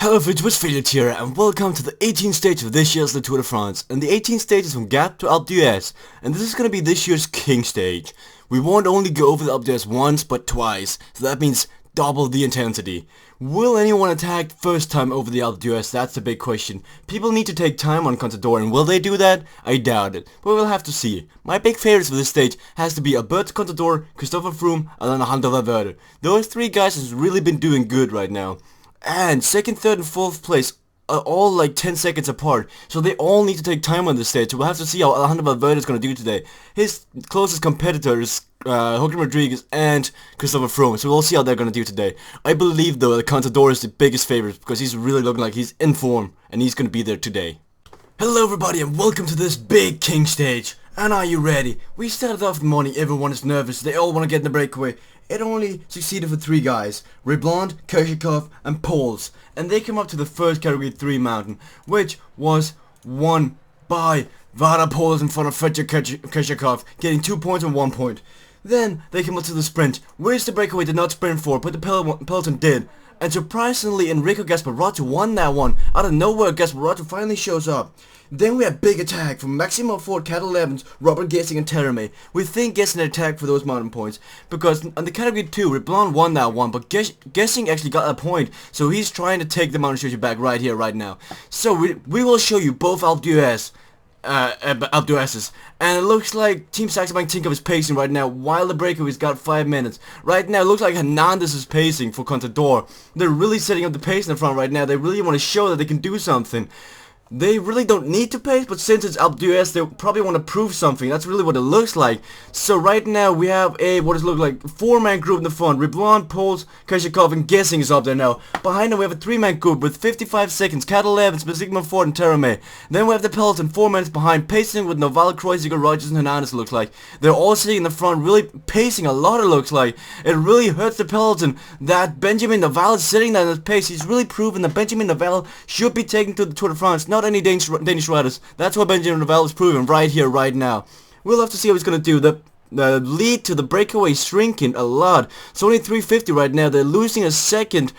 Hello friends, Failure here, and welcome to the 18th stage of this year's Tour de France. And the 18th stage is from Gap to Alpe d'Huez, and this is going to be this year's King stage. We won't only go over the Alpe d'Huez once, but twice, so that means double the intensity. Will anyone attack first time over the Alpe d'Huez? That's the big question. People need to take time on Contador, and will they do that? I doubt it, but we'll have to see. My big favorites for this stage has to be Alberto Contador, Christopher Froome, and Alejandro Valverde. Those three guys has really been doing good right now. And second, third, and fourth place are all like 10 seconds apart, so they all need to take time on this stage. So we'll have to see how Alejandro Valverde is going to do today. His closest competitors, Joaquin Rodriguez and Christopher Froome, so we'll see how they're going to do today. I believe though that Contador is the biggest favorite because he's really looking like he's in form and he's going to be there today. Hello everybody and welcome to this big King stage. And are you ready? We started off the morning, everyone is nervous, they all want to get in the breakaway. It only succeeded for 3 guys, Reblond, Kershikov and Pols, and they came up to the first category 3 mountain, which was won by Vada Pols in front of Fredrik Kershikov, getting 2 points and 1 point. Then they came up to the sprint, which the breakaway did not sprint for, but the peloton did. And surprisingly, Enrico Gasparotto won that one. Out of nowhere, Gasparotto finally shows up. Then we had big attack from Maximo Ford, Cat 11s, Robert Gesing and Terame. We think Gesing attacked for those mountain points, because on the category 2, Reblond won that one, but Gesing actually got a point, so he's trying to take the mountain jersey back right here, right now. So we will show you both Alpe d'Huez's, and it looks like Team Saxo Bank Tinkoff is pacing right now, while the breakaway's got 5 minutes. Right now, it looks like Hernandez is pacing for Contador. They're really setting up the pace in the front right now. They really want to show that they can do something. They really don't need to pace, but since it's Alpe d'Huez, they probably want to prove something. That's really what it looks like. So right now, we have what does it look like? 4-man group in the front. Reblond, Pols, Kershikov, and Gesing is up there now. Behind them, we have a 3-man group with 55 seconds. Cat 11s, Sigma Ford, and Terame. Then we have the peloton 4 minutes behind, pacing with Noval, Kreuziger, Rogers, and Hernandez, it looks like. They're all sitting in the front, really pacing a lot, it looks like. It really hurts the peloton that Benjamin Noval is sitting there in his pace. He's really proven that Benjamin Noval should be taken to the Tour de France, not any Danish riders. That's what Benjamin Noval is proving right here, right now. We'll have to see how he's going to do. The lead to the breakaway is shrinking a lot. It's only 350 right now. They're losing a second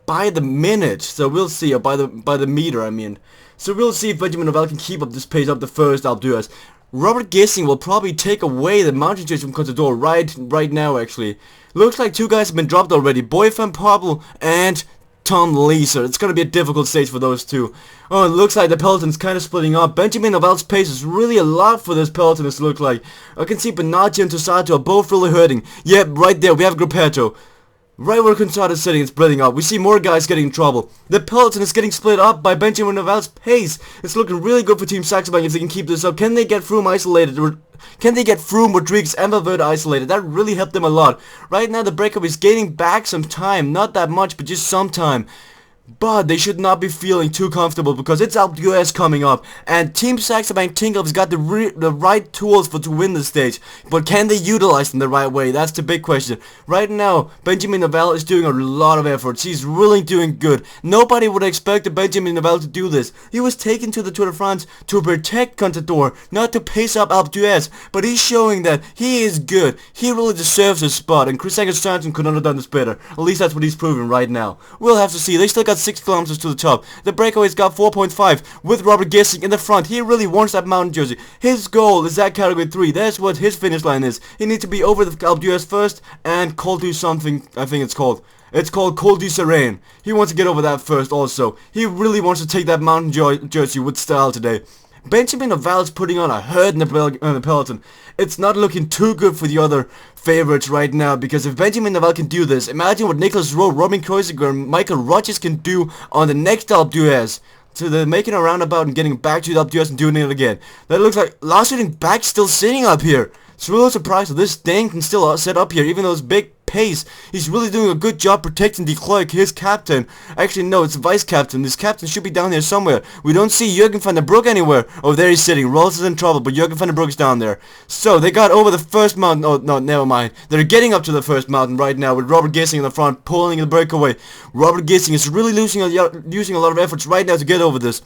by the minute. So we'll see, or by the meter, I mean. So we'll see if Benjamin Noval can keep up this pace up the first Alpe d'Huez. Robert Gesing will probably take away the mountain chase from Contador right now, actually. Looks like 2 guys have been dropped already. Boy van Poppel and Tom Leeser. It's going to be a difficult stage for those two. Oh, it looks like the peloton's kind of splitting up. Benjamin Noval's pace is really a lot for this peloton, it looks like. I can see Benatia and Tosato are both really hurting. Yep, right there, we have Gruppetto. Right where Contador is sitting, it's splitting up. We see more guys getting in trouble. The peloton is getting split up by Benjamin Noval's pace. It's looking really good for Team Saxo Bank if they can keep this up. Can they get Froome isolated? Can they get Froome, Rodriguez, and Valverde isolated? That really helped them a lot. Right now, the breakup is gaining back some time. Not that much, but just some time. But they should not be feeling too comfortable because it's Alpe d'Huez coming up, and Team Saxo Bank Tinkoff has got the right tools to win the stage. But can they utilize them the right way? That's the big question. Right now, Benjamin Noval is doing a lot of efforts. He's really doing good. Nobody would expect Benjamin Noval to do this. He was taken to the Tour de France to protect Contador, not to pace up Alpe d'Huez. But he's showing that he is good. He really deserves his spot, and Chris Angus-Johnson could not have done this better. At least that's what he's proving right now. We'll have to see. They still got 6 kilometers to the top. The breakaway's got 4.5 with Robert Gesing in the front. He really wants that mountain jersey. His goal is that category 3. That's what his finish line is. He needs to be over the Alpe d'Huez first and Col du something, I think it's called. It's called Col du Serein. He wants to get over that first also. He really wants to take that mountain jersey with style today. Benjamin Noval is putting on a hurt in the peloton. It's not looking too good for the other favorites right now, because if Benjamin Noval can do this, imagine what Nicholas Rowe, Robin Kreuziger, and Michael Rogers can do on the next Alpe d'Huez. So they're making a roundabout and getting back to the Alpe d'Huez and doing it again. That looks like Lars Back still sitting up here. It's really surprised that this thing can still sit up here, even though it's big pace. He's really doing a good job protecting De Klerk, his captain. Actually, no, it's vice captain. This captain should be down here somewhere. We don't see Jurgen van der Broek anywhere. Oh, there he's sitting. Rolls is in trouble, but Jurgen van der Broek is down there. So, they got over the first mountain. Oh, no, never mind. They're getting up to the first mountain right now with Robert Gesing in the front, pulling the breakaway. Robert Gesing is really using a lot of efforts right now to get over this.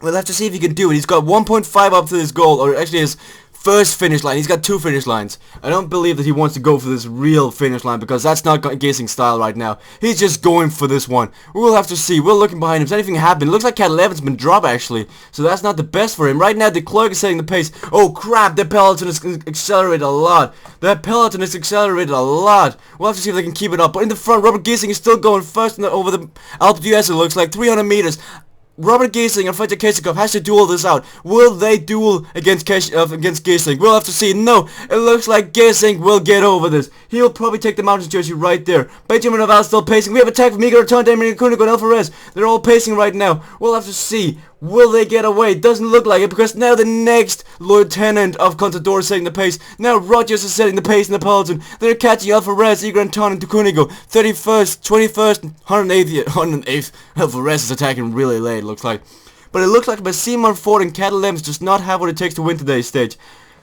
We'll have to see if he can do it. He's got 1.5 up to his goal, or actually his first finish line. He's got 2 finish lines. I don't believe that he wants to go for this real finish line because that's not Gasing's style right now. He's just going for this one. We'll have to see. We're looking behind him. Has anything happened? It looks like Cat 11's been dropped actually. So that's not the best for him. Right now, the Clerk is setting the pace. Oh crap, the Peloton is accelerated a lot. That Peloton is accelerated a lot. We'll have to see if they can keep it up. But in the front, Robert Gasing is still going first over the Alpe d'Huez. It looks like 300 meters. Robert Gasing and Fredrik Kesikov has to duel this out. Will they duel against Gasing? We'll have to see. No, it looks like Gasing will get over this. He'll probably take the mountains jersey right there. Benjamin Naval still pacing. We have attack from Miguel Return, Damien Koenig and Alvarez. They're all pacing right now. We'll have to see. Will they get away? Doesn't look like it because now the next lieutenant of Contador is setting the pace. Now Rogers is setting the pace in the peloton. They're catching Alvarez, Igor Anton and Tucunigo. 31st, 21st, 108th. Alvarez is attacking really late, looks like. But it looks like Massimo Ford and Cat 11 does not have what it takes to win today's stage.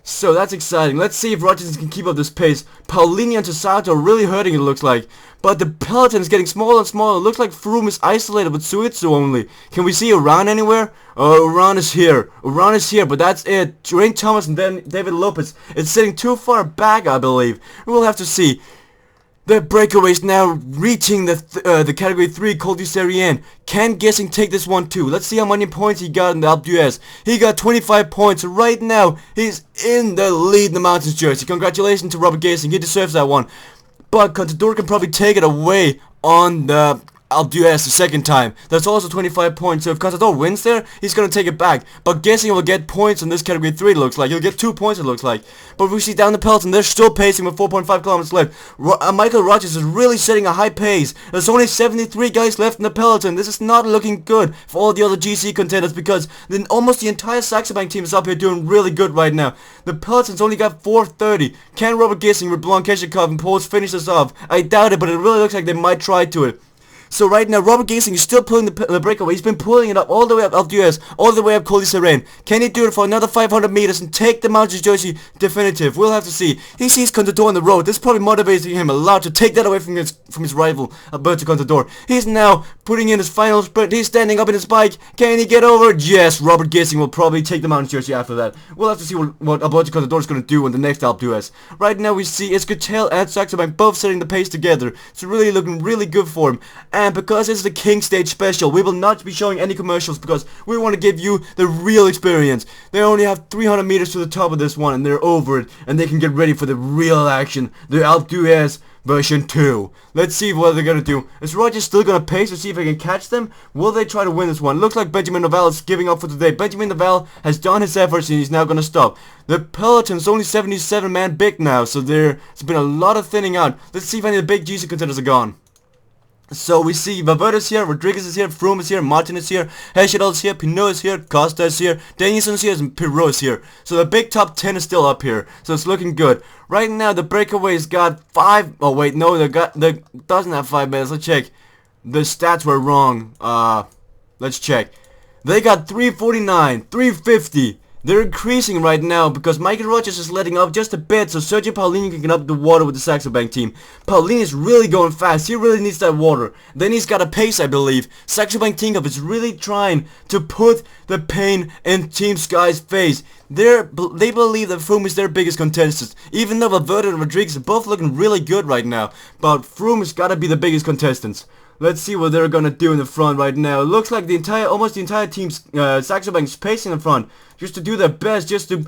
So that's exciting. Let's see if Rogers can keep up this pace. Paulini and Tosato are really hurting, it looks like. But the peloton is getting smaller and smaller. It looks like Froome is isolated with Suizu only. Can we see Uran anywhere? Oh, Uran is here. Uran is here, but that's it. Geraint Thomas and then David Lopez. It's sitting too far back, I believe. We'll have to see. The breakaway is now reaching the category 3 Col du Sérien. Can Gasing take this one too? Let's see how many points he got in the Alpe d'Huez. He got 25 points. Right now, he's in the lead in the mountains jersey. Congratulations to Robert Gasing. He deserves that one. But Contador can probably take it away on the Alpe d'Huez the second time. That's also 25 points. So if Contador wins there, he's going to take it back. But Gasing will get points in this category 3, it looks like. He'll get 2 points, it looks like. But we see down the peloton, they're still pacing with 4.5 kilometers left. Michael Rogers is really setting a high pace. There's only 73 guys left in the peloton. This is not looking good for all the other GC contenders because then almost the entire Saxo Bank team is up here doing really good right now. The peloton's only got 430. Can Robert Gasing with Blanc Keshikov and Poles finish this off? I doubt it, but it really looks like they might try to it. So right now, Robert Gasing is still pulling the breakaway. He's been pulling it up all the way up Alpe d'Huez, all the way up Col du Sérien. Can he do it for another 500 meters and take the mountains jersey definitive? We'll have to see. He sees Contador on the road. This is probably motivating him a lot to take that away from his rival, Alberto Contador. He's now putting in his final sprint. He's standing up in his bike. Can he get over? Yes, Robert Gasing will probably take the mountains jersey after that. We'll have to see what Alberto Contador is going to do in the next Alpe d'Huez. Right now, we see Escutel and Saxo Bank both setting the pace together. It's really looking really good for him. And because it's the King Stage special, we will not be showing any commercials because we want to give you the real experience. They only have 300 meters to the top of this one and they're over it and they can get ready for the real action, the Alpe d'Huez version 2. Let's see what they're gonna do. Is Rogers still gonna pace to see if he can catch them? Will they try to win this one? Looks like Benjamin Naval is giving up for today. Benjamin Naval has done his efforts and he's now gonna stop. The peloton's only 77 man big now, so there's been a lot of thinning out. Let's see if any of the big GC contenders are gone. So we see Valverde is here, Rodriguez is here, Froome is here, Martin is here, Hesjedal is here, Pinot is here, Costa is here, Danielson is here, and Pirot is here. So the big top 10 is still up here. So it's looking good. Right now the breakaway's got 5. Oh wait, no, they doesn't have 5 minutes. Let's check. The stats were wrong. Let's check. They got 349, 350. They're increasing right now because Michael Rogers is letting up just a bit so Sergio Paulini can get up the water with the Saxo Bank team. Paulini is really going fast. He really needs that water. Then he's got a pace, I believe. Saxo Bank team is really trying to put the pain in Team Sky's face. They believe that Froome is their biggest contestant. Even though Valverde and Rodriguez are both looking really good right now. But Froome has got to be the biggest contestants. Let's see what they're gonna do in the front right now. It looks like almost the entire team's Saxo Bank's pacing in the front, just to do their best, just to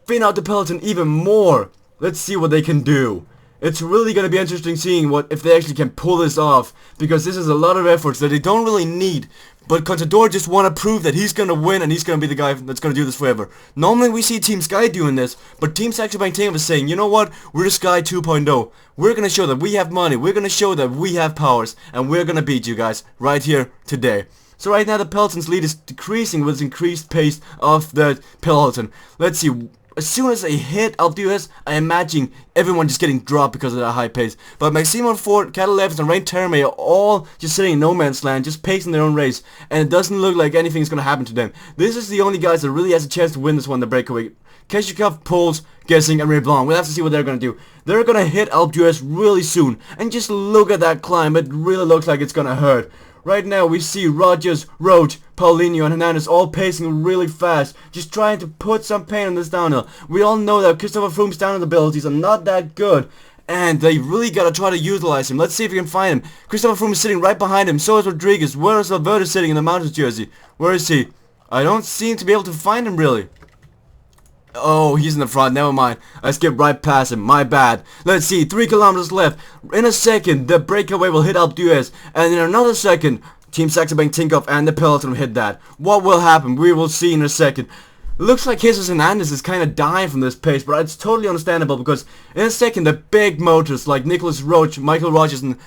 thin out the peloton even more. Let's see what they can do. It's really gonna be interesting seeing if they actually can pull this off, because this is a lot of efforts that they don't really need. But Contador just want to prove that he's going to win and he's going to be the guy that's going to do this forever. Normally we see Team Sky doing this, but Team Saxo Bank team is saying, you know what, we're Sky 2.0. We're going to show that we have money, we're going to show that we have powers, and we're going to beat you guys right here today. So right now the peloton's lead is decreasing with increased pace of the peloton. Let's see. As soon as they hit Alpe d'Huez, I imagine everyone just getting dropped because of that high pace. But Maximo Ford, Cat 11 and Rein Terme are all just sitting in no man's land, just pacing their own race. And it doesn't look like anything is going to happen to them. This is the only guys that really has a chance to win this one, the breakaway. Keshikov, Poles, Gesing, and Reblanc. We'll have to see what they're going to do. They're going to hit Alpe d'Huez really soon. And just look at that climb. It really looks like it's going to hurt. Right now we see Rogers, Roach, Paulinho and Hernandez all pacing really fast, just trying to put some pain on this downhill. We all know that Christopher Froome's downhill abilities are not that good, and they really gotta try to utilize him. Let's see if we can find him. Christopher Froome is sitting right behind him, so is Rodriguez. Where is Valverde sitting in the Mountains jersey? Where is he? I don't seem to be able to find him really. Oh, he's in the front. Never mind. I skipped right past him. My bad. Let's see. 3 kilometers left. In a second, the breakaway will hit Alpe d'Huez. And in another second, Team Saxo Bank Tinkoff and the peloton will hit that. What will happen? We will see in a second. Looks like Jesus Hernandez is kind of dying from this pace, but it's totally understandable because in a second, the big motors like Nicholas Roach, Michael Rogers, and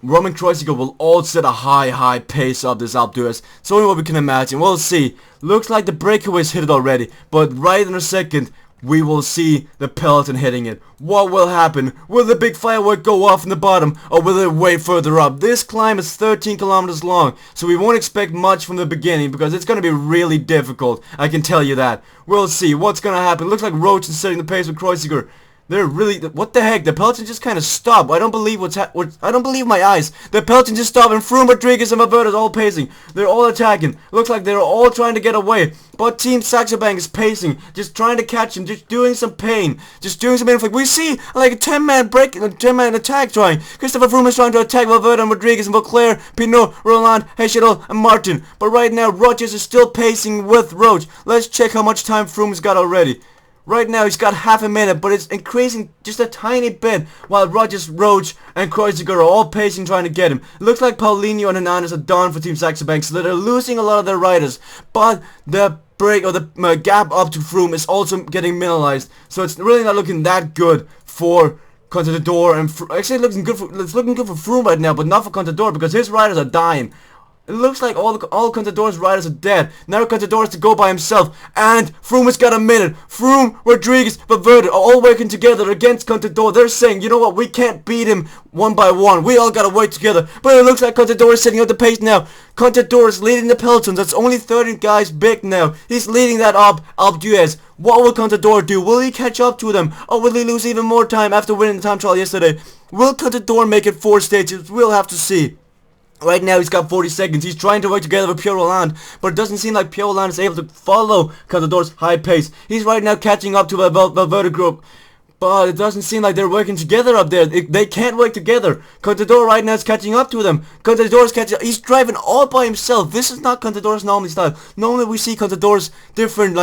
Roman Kreuziger will all set a high pace up this Alpe d'Huez. It's only what we can imagine. We'll see. Looks like the breakaways hit it already, but right in a second, we will see the peloton hitting it. What will happen? Will the big firework go off in the bottom, or will it way further up? This climb is 13 kilometers long, so we won't expect much from the beginning because it's going to be really difficult. I can tell you that. We'll see what's going to happen. Looks like Roach is setting the pace with Kreuziger. They're really, what the heck? The peloton just kind of stopped. I don't believe I don't believe my eyes. The peloton just stopped, and Froome, Rodriguez, and Valverde all pacing. They're all attacking. Looks like they're all trying to get away. But Team Saxo Bank is pacing, just trying to catch him, just doing some pain, Like we see like a 10-man break, a 10-man attack trying. Christopher Froome is trying to attack Valverde and Rodriguez and Vauclair, Pinot, Roland, Hechelot, and Martin. But right now, Rogers is still pacing with Roach. Let's check how much time Froome's got already. Right now he's got half a minute, but it's increasing just a tiny bit while Rogers, Roach, and Kreuziger are all pacing trying to get him. It looks like Paulinho and Hernandez are done for Team Saxo Bank, so they're losing a lot of their riders. But the break or the gap up to Froome is also getting minimalized, so it's really not looking that good for Contador. And actually it's looking good for Froome right now, but not for Contador because his riders are dying. It looks like all Contador's riders are dead. Now Contador has to go by himself. And Froome has got a minute. Froome, Rodriguez, Valverde are all working together against Contador. They're saying, you know what, we can't beat him one by one. We all gotta work together. But it looks like Contador is setting up the pace now. Contador is leading the peloton. That's only 30 guys big now. He's leading that up Alpe d'Huez. What will Contador do? Will he catch up to them? Or will he lose even more time after winning the time trial yesterday? Will Contador make it 4 stages? We'll have to see. Right now he's got 40 seconds. He's trying to work together with Pierre Roland, but it doesn't seem like Pierre Roland is able to follow Contador's high pace. He's right now catching up to the Valverde group, but it doesn't seem like they're working together up there. They can't work together. Contador right now is catching up to them. Contador is catching up. He's driving all by himself. This is not Contador's normal style. Normally we see Contador's different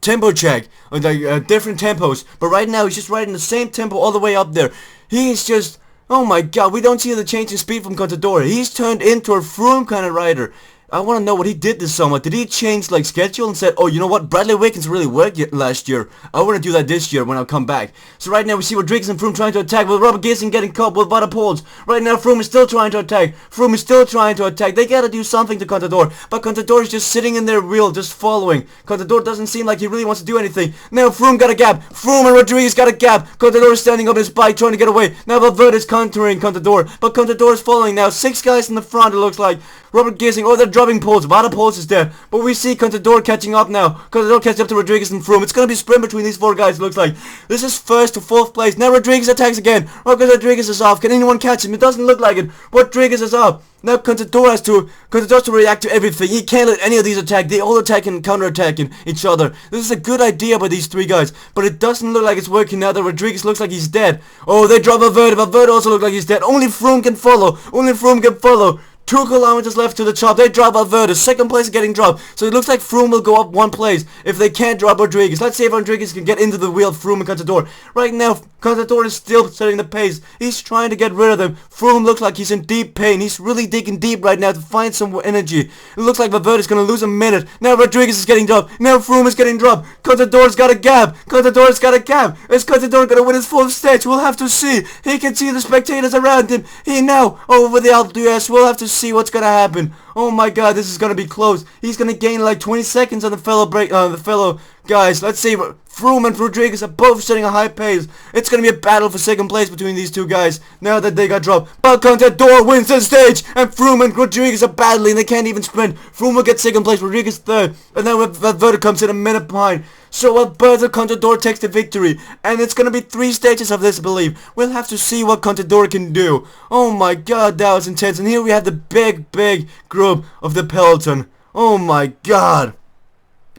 tempo check, or different tempos, but right now he's just riding the same tempo all the way up there. He's just... oh my god, we don't see the change in speed from Contador. He's turned into a Froome kind of rider. I want to know what he did this summer. Did he change like schedule and said, oh, you know what, Bradley Wiggins really worked last year. I want to do that this year when I come back. So right now we see Rodriguez and Froome trying to attack with Robert Gising getting caught with Wout Poels. Right now Froome is still trying to attack. Froome is still trying to attack. They gotta do something to Contador. But Contador is just sitting in their wheel, just following. Contador doesn't seem like he really wants to do anything. Now Froome got a gap. Froome and Rodriguez got a gap. Contador is standing up his bike trying to get away. Now Valverde is countering Contador. But Contador is following now. 6 guys in the front it looks like. Robert Gising, oh, they're dropping Poels. Wout Poels is there. But we see Contador catching up now. Contador catching up to Rodriguez and Froome. It's going to be a sprint between these 4 guys, it looks like. This is 1st to 4th place. Now Rodriguez attacks again. Rodriguez is off. Can anyone catch him? It doesn't look like it. Rodriguez is up. Now Contador has to react to everything. He can't let any of these attack. They all attack and counter-attacking each other. This is a good idea by these 3 guys. But it doesn't look like it's working now that Rodriguez looks like he's dead. Oh, they drop Valverde. Valverde also looks like he's dead. Only Froome can follow. Only Froome can follow. 2 kilometers left to the top. They drop Valverde. 2nd place is getting dropped. So it looks like Froome will go up 1 place if they can't drop Rodriguez. Let's see if Rodriguez can get into the wheel of Froome and Contador. Right now, Contador is still setting the pace. He's trying to get rid of them. Froome looks like he's in deep pain. He's really digging deep right now to find some energy. It looks like Valverde is going to lose a minute. Now Rodriguez is getting dropped. Now Froome is getting dropped. Contador's got a gap. Contador's got a gap. Is Contador going to win his 4th stage? We'll have to see. He can see the spectators around him. He now over the Alpe d'Huez. We'll have to see what's going to happen. Oh my god, this is gonna be close. He's gonna gain like 20 seconds on the fellow guys. Let's see. Froome and Rodriguez are both setting a high pace. It's gonna be a battle for second place between these two guys now that they got dropped. But Contador wins the stage, and Froome and Rodriguez are battling. They can't even sprint. Froome will get second place, Rodriguez third, and then Valverde comes in a minute behind. So Alberto Contador takes the victory, and it's gonna be 3 stages of this, I believe. We'll have to see what Contador can do. Oh my god, that was intense. And here we have the big group of the peloton. Oh my god.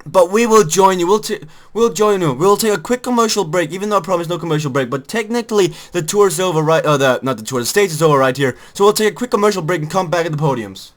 But we will join you. We'll join you. We'll take a quick commercial break, even though I promised no commercial break. But technically, the tour is over right. Not the tour. The stage is over right here. So we'll take a quick commercial break and come back at the podiums.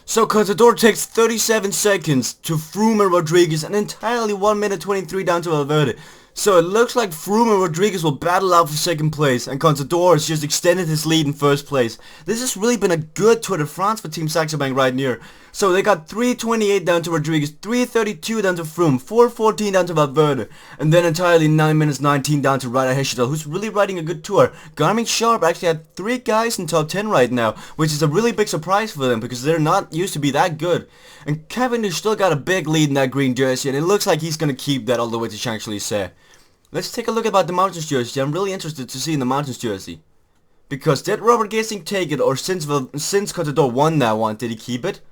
So Contador takes 37 seconds to Froome and Rodriguez, and entirely 1 minute 23 down to Valverde. So it looks like Froome and Rodriguez will battle out for second place, and Contador has just extended his lead in first place. This has really been a good Tour de France for Team Saxo Bank right here. So they got 3:28 down to Rodriguez, 3:32 down to Froome, 4:14 down to Valverde, and then entirely 9 minutes 19 down to Ryder Hesjedal, who's really riding a good tour. Garmin Sharp actually had 3 guys in top 10 right now, which is a really big surprise for them because they're not used to be that good. And Cavendish still got a big lead in that green jersey, and it looks like he's gonna keep that all the way to Champs-Élysées. Let's take a look about the Mountains jersey. I'm really interested to see in the Mountains jersey. Because did Robert Gesing take it, or since Contador won that one, did he keep it?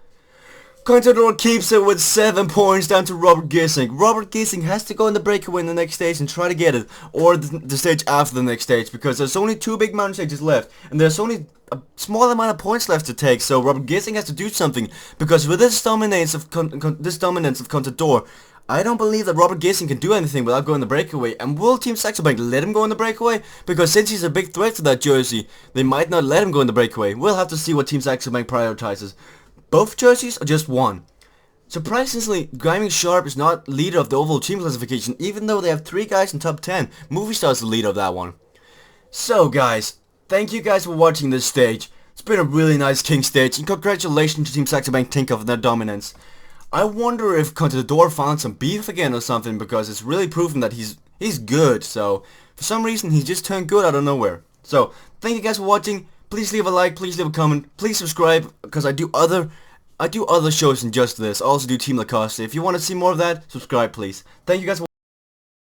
Contador keeps it with 7 points down to Robert Gesing. Robert Gesing has to go in the breakaway in the next stage and try to get it, or the stage after the next stage, because there's only 2 big mountain stages left, and there's only a small amount of points left to take, so Robert Gesing has to do something, because with this dominance of Contador, I don't believe that Robert Gesing can do anything without going the breakaway. And will Team Saxo Bank let him go in the breakaway? Because since he's a big threat to that jersey, they might not let him go in the breakaway. We'll have to see what Team Saxo Bank prioritizes. Both jerseys or just one? Surprisingly, Garmin Sharp is not leader of the overall team classification, even though they have 3 guys in top 10. Movistar is the leader of that one. So guys, thank you guys for watching this stage. It's been a really nice King stage, and congratulations to Team Saxo Bank Tinkoff and their dominance. I wonder if Contador found some beef again or something, because it's really proven that he's good. So for some reason he just turned good out of nowhere. So thank you guys for watching. Please leave a like, please leave a comment, please subscribe, because I do other shows than just this. I also do Team Lacoste. If you want to see more of that, subscribe please. Thank you guys for